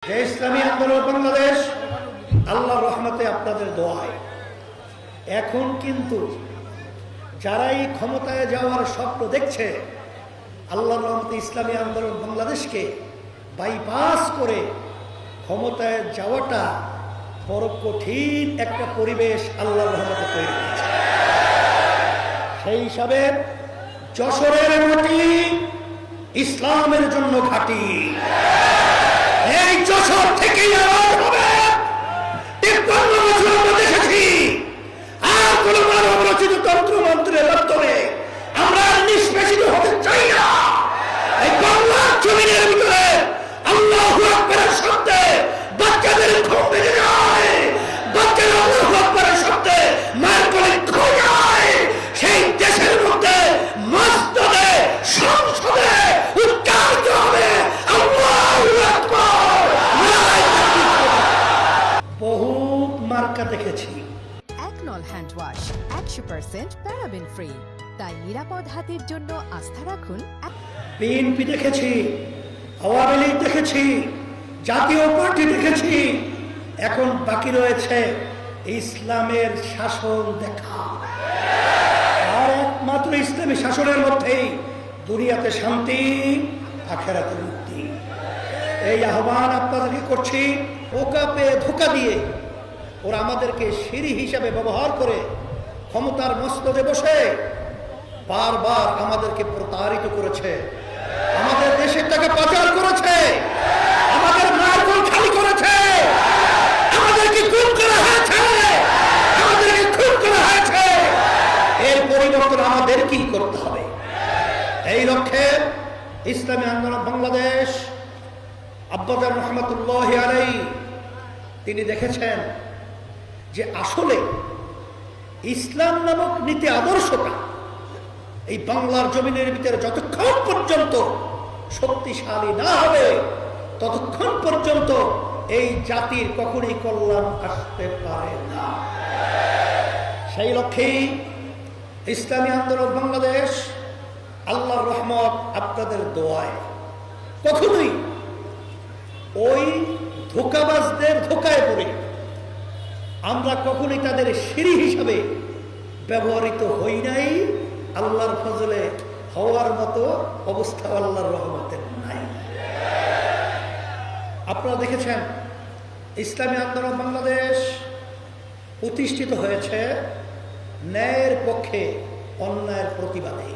যে ইসলামী আন্দোলন বাংলাদেশ আল্লাহর রহমতে আপনাদের দোয়ায় এখন কিন্তু যারাই ক্ষমতায় যাওয়ার স্বপ্ন দেখছে আল্লাহর রহমতে ইসলামী আন্দোলন বাংলাদেশকে বাইপাস করে ক্ষমতায় যাওয়াটা বড় কঠিন একটা পরিবেশ আল্লাহর রহমতে তৈরি হয়েছে। সেই হিসাবে যশোরের মাটি ইসলামের জন্য ঘাঁটি। এই যশোর থেকেই আওয়াজ হবে। 53 বছর আমরা দেখেছি আর কোন মানব রচিত তন্ত্র মন্ত্রের মাধ্যমে আমরা নিষ্পেষিত হতে চাই না। এই বাংলার জমিনের ভিতরে আল্লাহু আকবারের শব্দে বাচ্চাদের ঘুম ভেঙে যায়, বাচ্চারা আল্লাহু আকবারের শব্দে মায়ের কোলে ঘুমিয়ে যায়। সেই দেশের মধ্যে মসজিদে সংসদে উচ্চারিত হবে আল্লাহু আকবার। বহু মার্কা দেখেছি। একনল হ্যান্ড ওয়াশ 100% প্যারাবেন ফ্রি, তাই নিরাপদ হাতের জন্য আস্থা রাখুন। বিএনপি দেখেছি, আওয়ামী লীগ দেখেছি, জাতীয় পার্টি দেখেছি, এখন বাকি রয়েছে ইসলামের শাসন দেখা। আর একমাত্র ইসলামী শাসনের মধ্যেই দুনিয়াতে শান্তি, আখিরাতে মুক্তি। এই আহ্বান আপনাদেরকে করছি। ওকা পেয়ে ধোকা দিয়ে ওরা আমাদেরকে সিঁড়ি হিসাবে ব্যবহার করে ক্ষমতার মস্তদে বসে বারবার আমাদেরকে প্রতারিত করেছে, আমাদের দেশের টাকা পাচার করেছে, আমাদের মার্গল খালি করেছে, আমাদেরকে খুন করা হয়েছে, আমাদেরকে খুন করা হয়েছে। এর পরিবর্তন আমাদের কি করতে হবে? এই লক্ষ্যে ইসলামী আন্দোলন বাংলাদেশ আব্বাজান রহমতুল্লাহি আলাইহি তিনি দেখেছেন যে আসলে ইসলাম নামক নীতি আদর্শটা এই বাংলার জমিনের ভিতরে যতক্ষণ পর্যন্ত শক্তিশালী না হবে ততক্ষণ পর্যন্ত এই জাতির কখনোই কল্যাণ আসতে পারে না। সেই লক্ষ্যেই ইসলামী আন্দোলন বাংলাদেশ আল্লাহর রহমত আপনাদের দোয়ায় কখনোই ওই ধোঁকাবাজদের ধোঁকায় পড়ে আমরা কখনোই তাদের সিঁড়ি হিসাবে ব্যবহৃত হই নাই। আল্লাহর ফজলে হওয়ার মতো অবস্থা আল্লাহর রহমতের নাই। আপনারা দেখেছেন ইসলামী আন্দোলন বাংলাদেশ প্রতিষ্ঠিত হয়েছে ন্যায়ের পক্ষে, অন্যায়ের প্রতিবাদে।